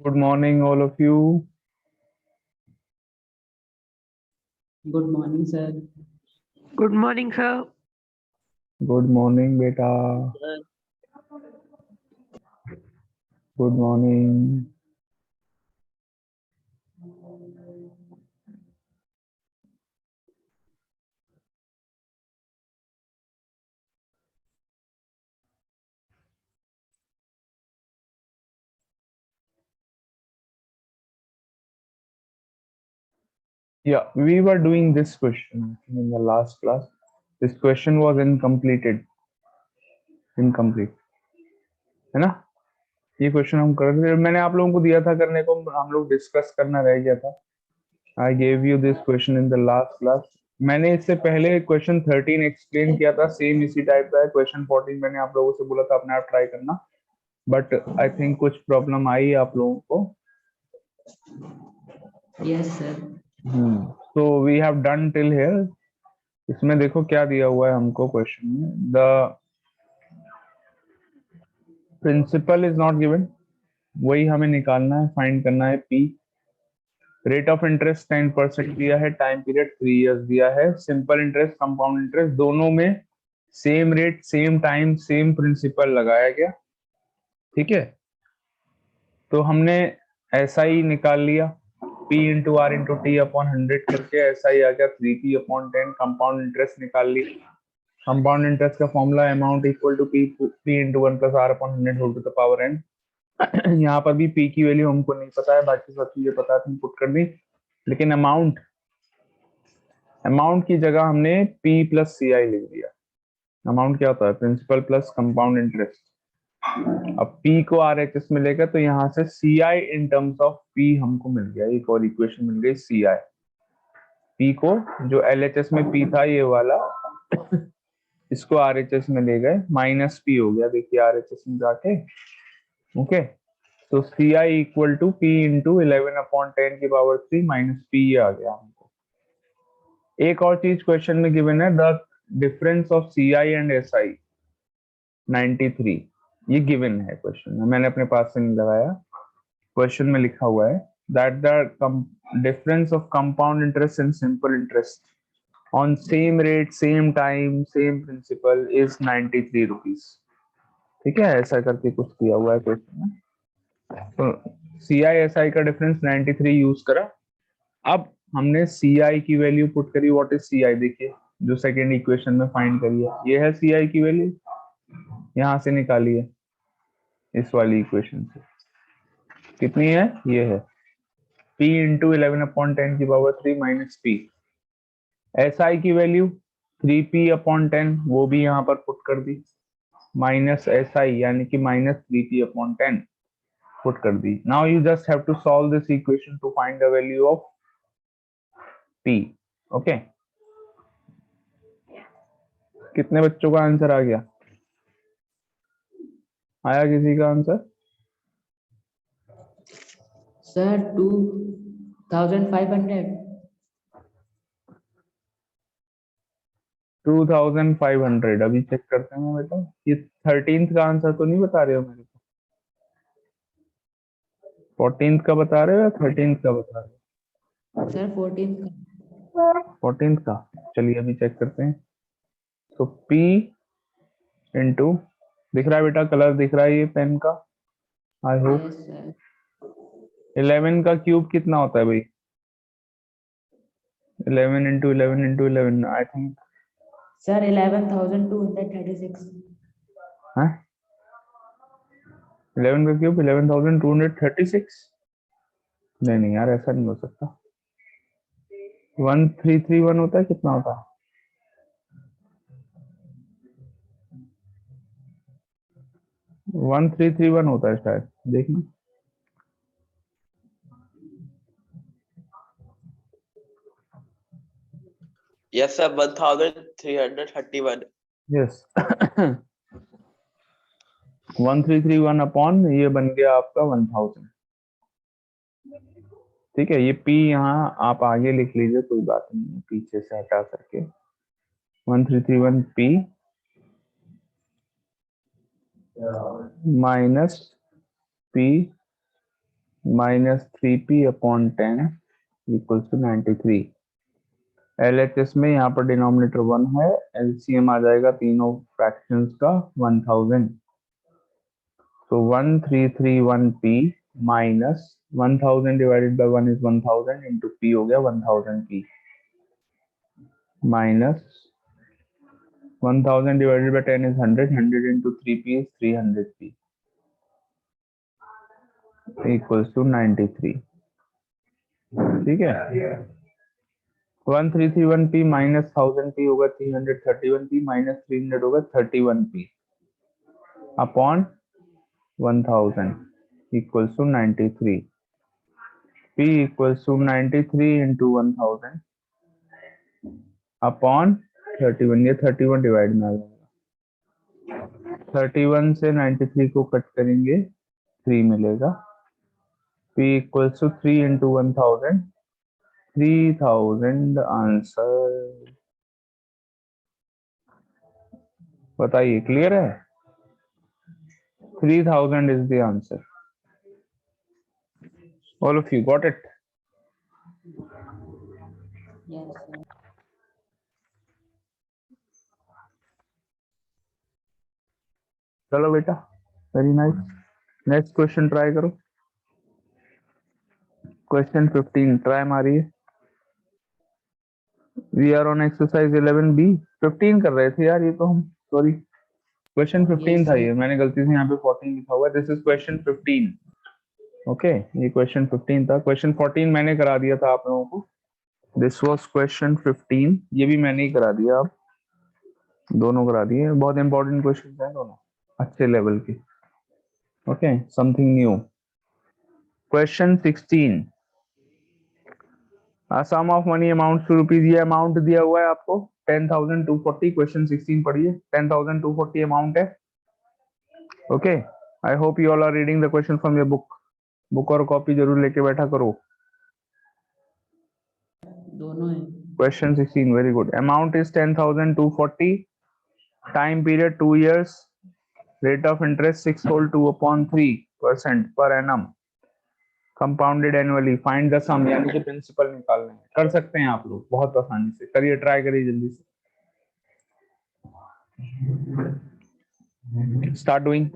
Good morning, all of you. Good morning, sir. Good morning, sir. Good morning, beta. Good morning. Yeah, we were doing this question in the last class. This question was incomplete, है ना? ये question हम कर रहे थे, मैंने आप लोगों को दिया था करने को, हम लोग डिस्कस करना रह गया था. I gave you this question in the last class. मैंने इससे पहले क्वेश्चन 13 एक्सप्लेन किया था, सेम इसी टाइप का है. क्वेश्चन 14 मैंने आप लोगों से बोला था अपने आप ट्राई करना, बट आई थिंक कुछ प्रॉब्लम आई आप लोगों को. Yes, sir. So we have done till here. इसमें देखो क्या दिया हुआ है हमको क्वेश्चन में. The principal is not given, वही हमें निकालना है, फाइंड करना है. पी रेट ऑफ इंटरेस्ट 10% दिया है, टाइम पीरियड 3 इयर्स दिया है. सिंपल इंटरेस्ट, कंपाउंड इंटरेस्ट दोनों में same rate, same time, same principal लगाया गया. ठीक है, तो हमने ऐसा ही निकाल लिया. P into R into T upon 100 करके ऐसा ही आ गया 3P अपॉन 10. कंपाउंड इंटरेस्ट निकाल लिया. कंपाउंड इंटरेस्ट का formula amount equal to P into 1 plus R upon 100 whole to the power n. यहाँ पर भी P की वैल्यू हमको नहीं पता है, बाकी सब चीजें पता है, पुट कर दी. लेकिन अमाउंट की जगह हमने P प्लस CI लिख दिया. अमाउंट क्या होता है? Principal plus compound interest. अब P को RHS में लेकर तो यहाँ से CI in terms of P हमको मिल गया. एक और इक्वेशन मिल गई CI. P को जो LHS में P था ये वाला, इसको RHS में ले गए, माइनस P हो गया. देखिए RHS में जाके, ओके. तो CI equal to P into 11 upon 10 की पावर 3 माइनस P आ गया हमको. एक और चीज क्वेश्चन में गिवन है, the difference of CI and SI 93. ये गिवन है क्वेश्चन में, मैंने अपने पास से नहीं लगाया. क्वेश्चन में लिखा हुआ है that the difference of compound interest and simple interest on same rate, same time, same principal is 93 rupees. ठीक है, ऐसा करके कुछ दिया हुआ है क्वेश्चन में. तो CI/SI का डिफरेंस 93 यूज करा. अब हमने CI की वैल्यू पुट करी. What is CI? देखिए जो सेकेंड इक्वेशन में फाइंड करी है, ये है CI की वैल्यू, यहां से निकाली है इस वाली इक्वेशन से. कितनी है? ये है P इंटू 11 अपॉन 10 की पावर 3 माइनस P. SI की वैल्यू 3P अपॉन 10, वो भी यहाँ पर पुट कर दी, माइनस SI यानी कि माइनस 3P अपॉन 10 पुट कर दी. Now you just have to solve this equation to find the value of P. Okay, कितने बच्चों का आंसर आ गया? आया किसी का आंसर? Sir, 2,500. 2500. अभी चेक करते हैं बेटा. ये 13th का आंसर तो नहीं बता रहे हो मेरे को? 14th का बता रहे हो या 13th का बता रहे हो? Sir, 14. 14th का. चलिए अभी चेक करते हैं. तो P इंटू, दिख रहा है बेटा, कलर दिख रहा है ये पेन का, आई होप. Yes, sir. 11 का क्यूब कितना होता है भाई? 11 into 11 into 11, I think. Sir, 11,236. है 11 का क्यूब 11,236. नहीं नहीं यार, ऐसा नहीं हो सकता. 1331 होता है, कितना होता है? 1331 होता है शायद, देखना. Yes, sir. 1331. यस. 1331 अपॉन ये बन गया आपका 1000. ठीक है, ये P यहाँ आप आगे लिख लीजिए, कोई बात नहीं है, पीछे से हटा करके 1331 P minus P -3p/10 equals to 93। LHS में यहाँ पर डिनोमिनेटर 1 है, LCM आ जाएगा तीनों फ्रैक्शंस का 1000। तो 1331p minus 1000 divided by 1 is 1000 into p हो गया 1000p minus 1000 divided by 10 is 100, 100 into 3p is 300p equals to 93। ठीक है, 1331p माइनस 1000p होगा 331p माइनस 300 होगा 31p upon 1000 equals to 93। p equals to 93 into 1000 upon 31। ये 31 divide में आ जाएगा, 31 से 93 को कट करेंगे 3 मिलेगा। p equals to 3 into 1000, 3000 answer. बताइए क्लियर है? 3000 is the answer. All of you got it? Yes, sir. चलो बेटा, very nice. Next question try करो। क्वेश्चन 15 ट्राई मारिए। We are on exercise 11b। 15 कर रहे थे यार, ये तो हम सॉरी क्वेश्चन 15 Yes, था sir. ये, मैंने गलती से यहाँ पे 14 लिखा हुआ है। This is question 15। ओके, ये क्वेश्चन 15 था। क्वेश्चन 14 मैंने करा दिया था आप लोगों को। दिस वाज क्वेश्चन 15, ये भी मैंने ही करा दिया, आप दोनों करा दिए। बहुत इंपॉर्टेंट क्वेश्चन हैं दोनों, अच्छे लेवल के। Okay, something new. Question 16, sum of money amount to rupees. ये अमाउंट दिया हुआ है आपको 10,240। क्वेश्चन 16 पढ़िए, 10,240 अमाउंट है। Okay, I hope you all are reading the question from your book. Book और कॉपी जरूर लेके बैठा करो। दोनों है। Question 16, very good. Amount is 10,240, time period 2 years, rate of interest 6 whole 2/3% पर annum, compounded annually. Find the sum, यानी कि प्रिंसिपल निकालना है। कर सकते हैं आप लोग बहुत आसानी से, करिए, ट्राई करिए जल्दी से। Start doing.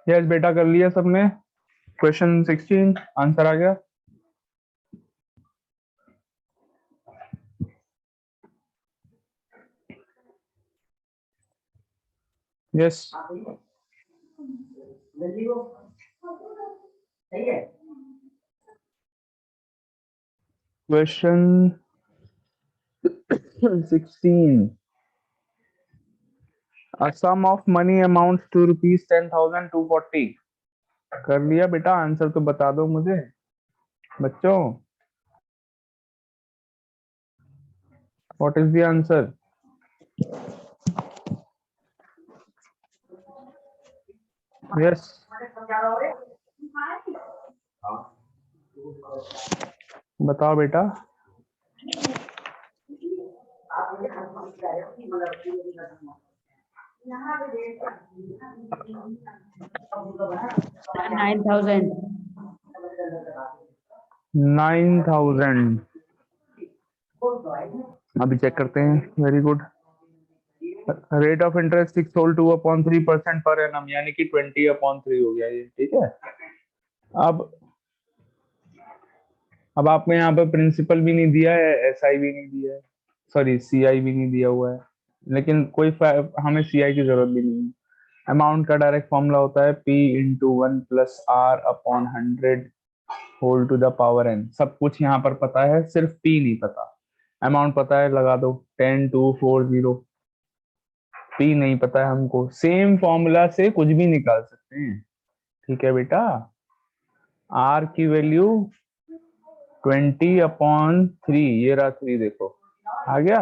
यस बेटा, कर लिया सबने? क्वेश्चन 16 आंसर आ गया? Yes. Question 16, a sum of money amounts to rupees 10,240। कर लिया बेटा? आंसर तो बता दो मुझे बच्चों, what is the answer? Yes, बताओ बेटा। Sir, 9,000. 9,000। अभी चेक करते हैं। Very good. Rate of interest 6 whole 2/3% per annum, यानी कि 20/3 हो गया ये। ठीक है। अब आपको यहाँ पे प्रिंसिपल भी नहीं दिया है, एसआई भी नहीं दिया है, सॉरी सीआई भी नहीं दिया हुआ है, लेकिन हमें सीआई की जरूरत भी नहीं है। अमाउंट का डायरेक्ट फॉर्मूला होता है P × 1 + R/100 whole to the power n। सब कुछ यहाँ पर पता है, सिर्फ P नहीं पता। अमाउंट पता है, लगा दो 10,240। P नहीं पता है हमको। सेम फॉर्मूला से कुछ भी निकाल सकते हैं। ठीक है बेटा। R की वैल्यू 20/3, ये रहा 3, देखो आ गया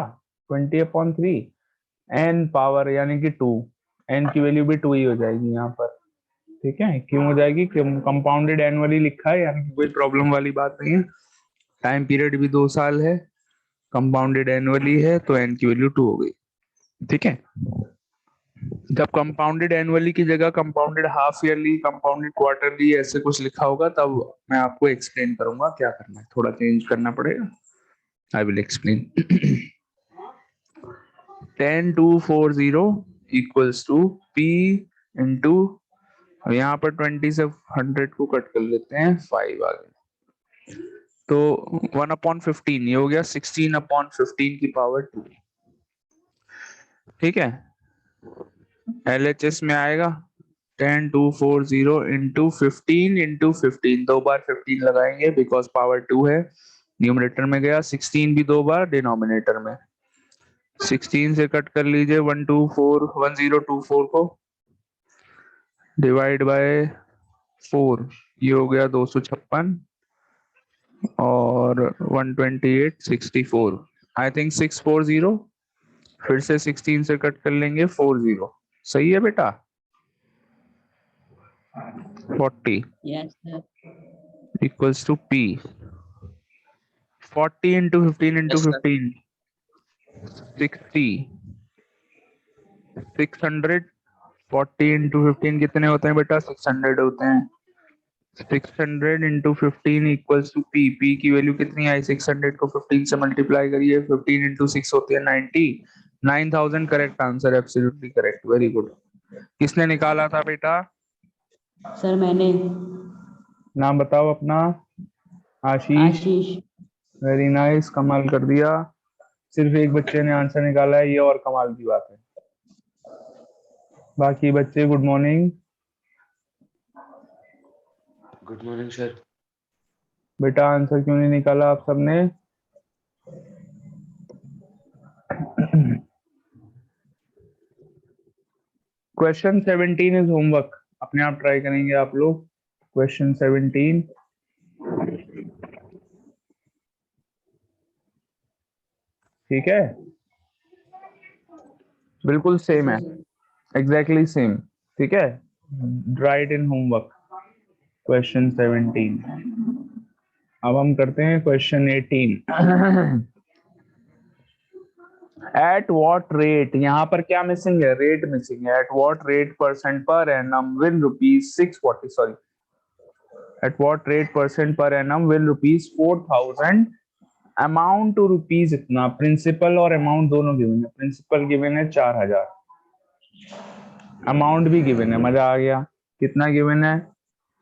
20/3। n पावर यानी कि 2, n की वैल्यू भी 2 ही हो जाएगी यहाँ पर। ठीक है। क्यों हो जाएगी? कंपाउंडेड एनुअली लिखा है, यानी कि कोई प्रॉब्लम वाली बात नहीं है। टाइम पीरियड भी 2 साल है, कंपाउंडेड एनुअली है, तो n की वैल्यू 2 हो गई। ठीक है। जब कंपाउंडेड एनुअली की जगह compounded half yearly, compounded quarterly ऐसे कुछ लिखा होगा, तब मैं आपको एक्सप्लेन करूंगा क्या करना है। थोड़ा चेंज करना पड़ेगा। I will explain. 10,240 equals to P into, यहाँ पर 20 से 100 को कट कर लेते हैं, 5 आ गए, तो 1/15 ये हो गया 16/15 की पावर 2। ठीक है। LHS में आएगा 10,240 इंटू 15 इंटू 15, 2 बार 15 लगाएंगे बिकॉज पावर 2 है। न्यूमरेटर में गया 16 भी 2 बार डिनोमिनेटर में। 16 से कट कर लीजिए 1024 को, डिवाइड बाय 4, ये हो गया 256 और 128 64। आई थिंक 640, फिर से 16 से कट कर लेंगे 40। सही है बेटा? 40 Yes, sir. Equals to P। 40 into 15 into Yes, sir. 15 60, 600। 40 into 15 कितने होते हैं बेटा? 600 होते हैं। 600 into 15 equals to P। P की वैल्यू कितनी आई? 600 को 15 से मल्टीप्लाई करिए, 15 इंटू 6 होती है 90। 9,000 correct answer, absolutely correct, very good. किसने निकाला था बेटा? सर मैंने। नाम बताओ अपना। आशीष। आशीष। वेरी नाइस, कमाल कर दिया। सिर्फ एक बच्चे ने आंसर निकाला है, ये और कमाल की बात है। बाकी बच्चे good morning. Good morning, sir. बेटा आंसर क्यों नहीं निकाला आप सबने? क्वेश्चन 17 इज होमवर्क, अपने आप ट्राई करेंगे आप लोग। क्वेश्चन 17 ठीक है, बिल्कुल सेम है, एग्जैक्टली सेम। ठीक है। Right in homework question 17। अब हम करते हैं क्वेश्चन 18। एट व्हाट रेट, यहाँ पर क्या मिसिंग है? रेट मिसिंग है। At what rate percent per annum will ₹640, sorry, at what rate percent per annum will ₹4,000 amount to rupees इतना। प्रिंसिपल और अमाउंट दोनों गिवन है। प्रिंसिपल गिवन है 4,000, अमाउंट भी गिवन है, मजा आ गया। कितना गिवन है?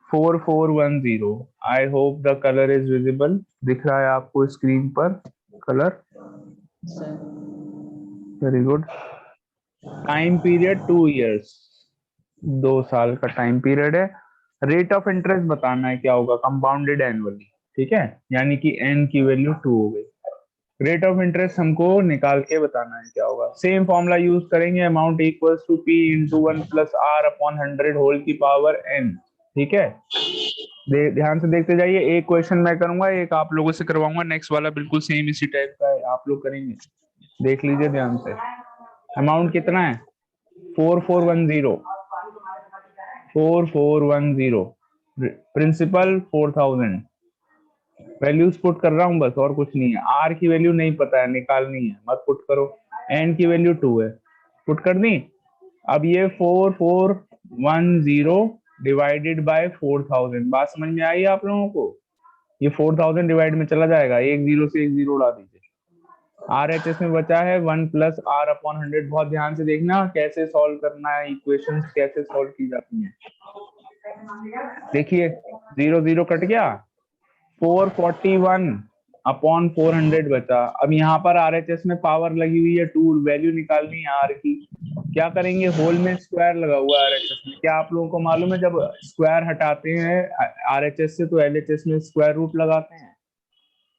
4410। I hope the colour is visible. दिख रहा है आपको स्क्रीन पर colour? Sir very good. Time period 2 years, 2 साल का टाइम पीरियड है। रेट ऑफ इंटरेस्ट बताना है क्या होगा, कंपाउंडेड एनुअली, ठीक है, यानी कि एन की वैल्यू 2 हो गई। रेट ऑफ इंटरेस्ट हमको निकाल के बताना है क्या होगा। सेम फॉर्मूला यूज करेंगे, amount equals to P into 1 plus R upon 100 whole की पावर एन, ठीक है। ध्यान से देखते जाइए, एक क्वेश्चन मैं करूंगा, एक आप लोगों से करवाऊंगा, नेक्स्ट वाला बिल्कुल सेम इसी टाइप का है, आप लोग करेंगे। देख लीजिए ध्यान से। अमाउंट कितना है? 4410, 4410। प्रिंसिपल 4000। वैल्यूज पुट कर रहा हूं बस, और कुछ नहीं है। आर की वैल्यू नहीं पता है, निकालनी है, मत पुट करो। एन की वैल्यू 2 है, पुट कर दी। अब ये 4410 डिवाइडेड बाय 4000, बात समझ में आई आप लोगों को? ये 4000 डिवाइड में चला जाएगा, एक जीरो से एक जीरो उड़ा दीजिए। आर एच एस में बचा है 1 प्लस आर अपॉन 100। बहुत ध्यान से देखना कैसे सॉल्व करना है, इक्वेशंस कैसे सॉल्व की जाती हैं। देखिए 0 0 कट गया, 441 अपॉन 400 बचा। अब यहाँ पर आरएचएस में पावर लगी हुई है 2, वैल्यू निकालनी है आर की। क्या करेंगे, होल में स्क्वायर लगा हुआ है आरएचएस में। क्या आप लोगों को मालूम है जब स्क्वायर हटाते हैं आरएचएस से तो एलएचएस में स्क्वायर रूट लगाते हैं?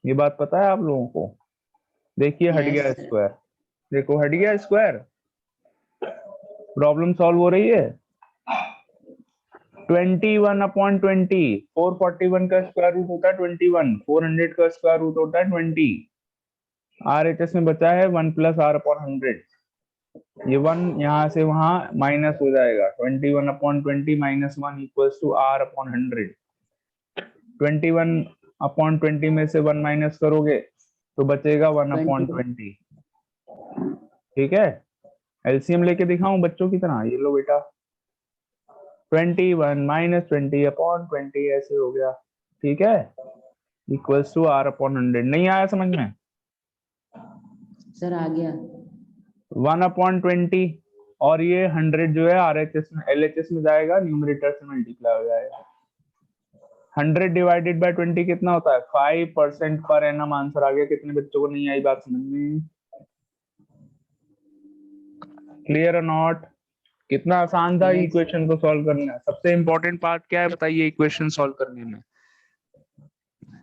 ये बात पता है आप लोगों को? देखिए हट यस गया सर। स्क्वायर, देखो हट गया स्क्वायर, प्रॉब्लम सॉल्व हो रही है। 21 अपॉन 20, 441 का स्क्वायर रूट होता है 21, 400 का स्क्वायर रूट होता है 20। आरएचएस में बचा है 1 प्लस आर अपॉन 100। ये 1 यहाँ से वहां माइनस हो जाएगा, 21 upon 20 minus 1 equals to R upon 100। 21 upon 20 में से 1 माइनस करोगे तो बचेगा 1 अपॉन 21 20, ठीक है। एलसीएम लेके दिखाऊं बच्चों की तरह? ये लो बेटा, 21 माइनस 20 अपॉन 20 ऐसे हो गया, ठीक है, इक्वल्स टू आर अपॉन 100। नहीं आया समझ में? सर आ गया। 1 अपॉन 20 और ये 100 जो है आरएचएस में एलएचएस में जाएगा, न्यूमरेटर से मल्टीप्लाई हो जाएगा। 100 डिवाइडेड बाय 20 कितना होता है? 5% पर एनम। आंसर आ गया। कितने बच्चों को नहीं आई बात समझ में? क्लियर और नॉट? कितना आसान था यस इक्वेशन को सॉल्व करना। सबसे इंपॉर्टेंट पार्ट क्या है बताइए इक्वेशन सॉल्व करने में?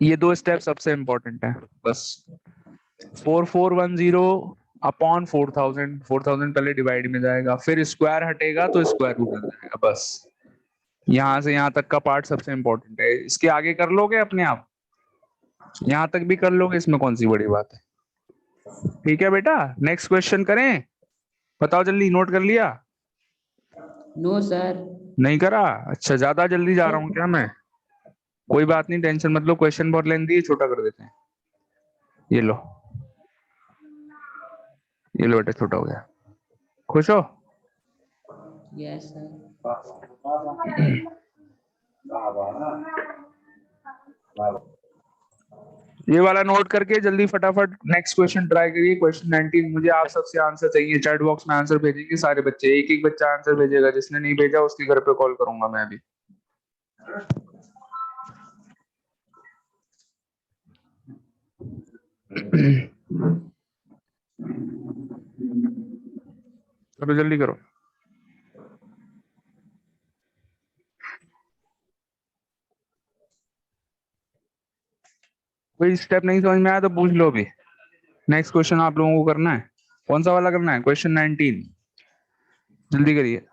ये 2 स्टेप सबसे इंपॉर्टेंट है बस। 4410 अपॉन 4000, 4000 पहले डिवाइड में जाएगा, फिर स्क्वायर हटेगा तो स्क्वायर रूट आ जाएगा, बस। यहां से यहां तक का पार्ट सबसे इंपॉर्टेंट है। इसके आगे कर लोगे अपने आप, यहां तक भी कर लोगे, इसमें कौन सी बड़ी बात है? ठीक है बेटा, नेक्स्ट क्वेश्चन करें? बताओ जल्दी, नोट कर लिया? No sir. नहीं करा? अच्छा, ज्यादा जल्दी जा रहा हूँ क्या मैं? कोई बात नहीं, टेंशन मत लो, क्वेश्चन बहुत लेंथी है, छोटा कर देते हैं। ये लो, ये लो बेटा, छोटा हो गया। खुश हो? Yes sir. ये वाला नोट करके जल्दी फटाफट नेक्स्ट क्वेश्चन ट्राई करिए। क्वेश्चन 19। मुझे आप सबसे आंसर चाहिए, चैट बॉक्स में आंसर भेजेंगे सारे बच्चे, एक एक बच्चा आंसर भेजेगा। जिसने नहीं भेजा उसके घर पे कॉल करूंगा मैं अभी। चलो जल्दी करो। कोई स्टेप नहीं समझ में आया तो पूछ लो अभी। नेक्स्ट क्वेश्चन आप लोगों को करना है। कौन सा वाला करना है? क्वेश्चन 19, जल्दी करिए।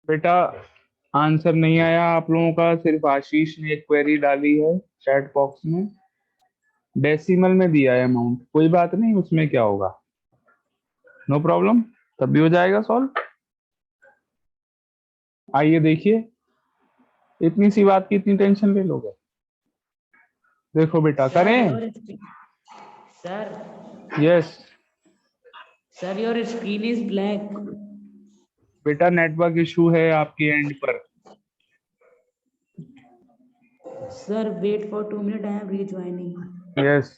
बेटा आंसर नहीं आया आप लोगों का, सिर्फ आशीष ने एक क्वेरी डाली है चैट बॉक्स में, डेसिमल में दिया है अमाउंट, कोई बात नहीं, उसमें क्या होगा, नो प्रॉब्लम, तब भी हो जाएगा सॉल्व। आइए देखिए, इतनी सी बात की इतनी टेंशन ले लोगे। देखो बेटा करें। Sir yes sir your screen is black. बेटा नेटवर्क इशू है आपके एंड पर। Sir wait for 2 minute, I am rejoining. Yes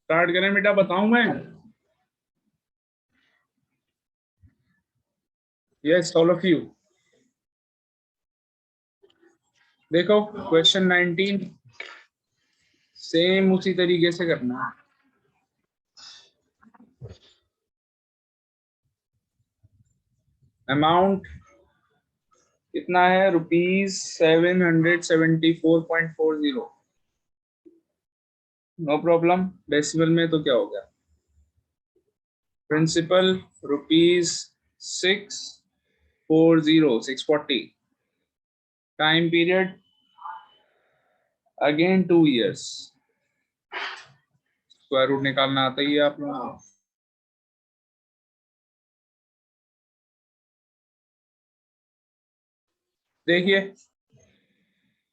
start करें बेटा, बताऊं मैं? Yes all of you. देखो क्वेश्चन 19 सेम उसी तरीके से करना है। अमाउंट कितना है? ₹774.40। नो प्रॉब्लम, डेसिमल में तो क्या हो गया? Principal ₹640 time period again 2 years। Square root निकालना आता ही है आप लोगों को। देखिए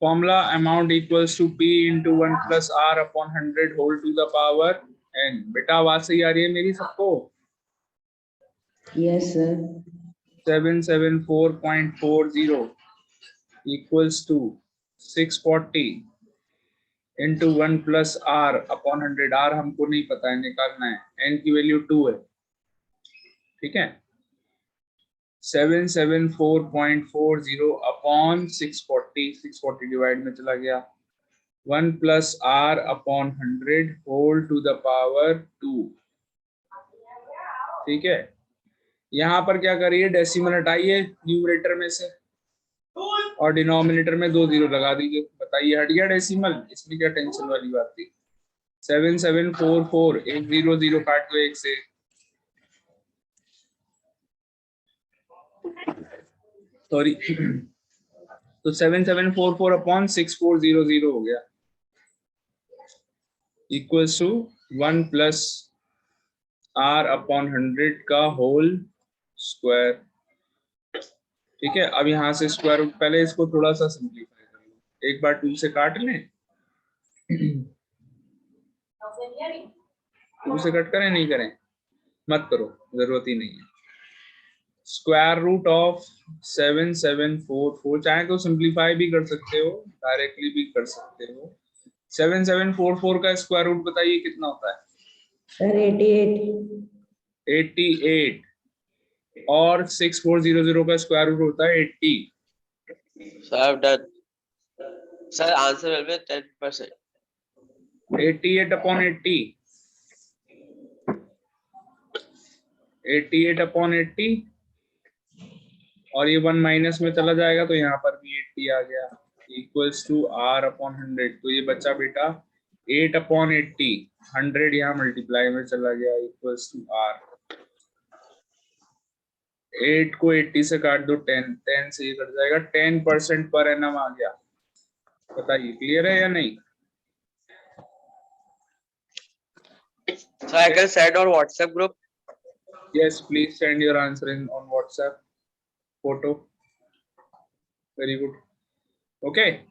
formula, amount equals to P into 1 plus R upon 100 whole to the power n। बेटा आवाज सही आ रही है मेरी सबको? Yes sir. 774.40 equals to 640 into 1 plus R upon 100। R हमको नहीं पता है, निकालना है। n की वैल्यू 2 है, ठीक है। 774.40 अपॉन 640 डिवाइड में चला गया, 1 plus R upon 100 whole to the power 2, ठीक है। यहाँ पर क्या करिए, डेसिमल हटाइए न्यूमरेटर में से और डिनोमिनेटर में 2 0 लगा दीजिए। बताइए हट गया डेसिमल? इसमें क्या टेंशन वाली बात थी? 7744, एक 0 0 काट दो एक से, सॉरी तो 7744 अपॉन 6400 हो गया, equals to 1 plus R upon 100 का होल स्क्वायर, ठीक है। अब यहाँ से स्क्वायर रूट, पहले इसको थोड़ा सा सिंप्लीफाई कर लो, एक बार 2 से काट लें। 2 से कट करें, नहीं करें, मत करो, जरूरत ही नहीं है। स्क्वायर रूट ऑफ 7744, चाहे तो सिंप्लीफाई भी कर सकते हो, डायरेक्टली भी कर सकते हो। 7744 का स्क्वायर रूट बताइए कितना होता है? सर 88। 88 और 6400 का स्क्वायर रूट होता है 80। So I've done. Sir, answer will be 10%. 88 upon 80, 88 upon 80, और ये 1 माइनस में चला जाएगा तो यहाँ पर भी 80 आ गया, इक्वल्स टू R अपॉन 100। तो ये बच्चा बेटा 8 अपॉन 80, 100 यहाँ मल्टीप्लाई में चला गया, इक्वल्स टू R। 8 को 80 से काट दो, 10 10 से ये कट जाएगा, 10% पर एनम आ गया। बताइए क्लियर है या नहीं? So I can send on WhatsApp group. Yes, please send your answer in on WhatsApp photo. Very good. Okay.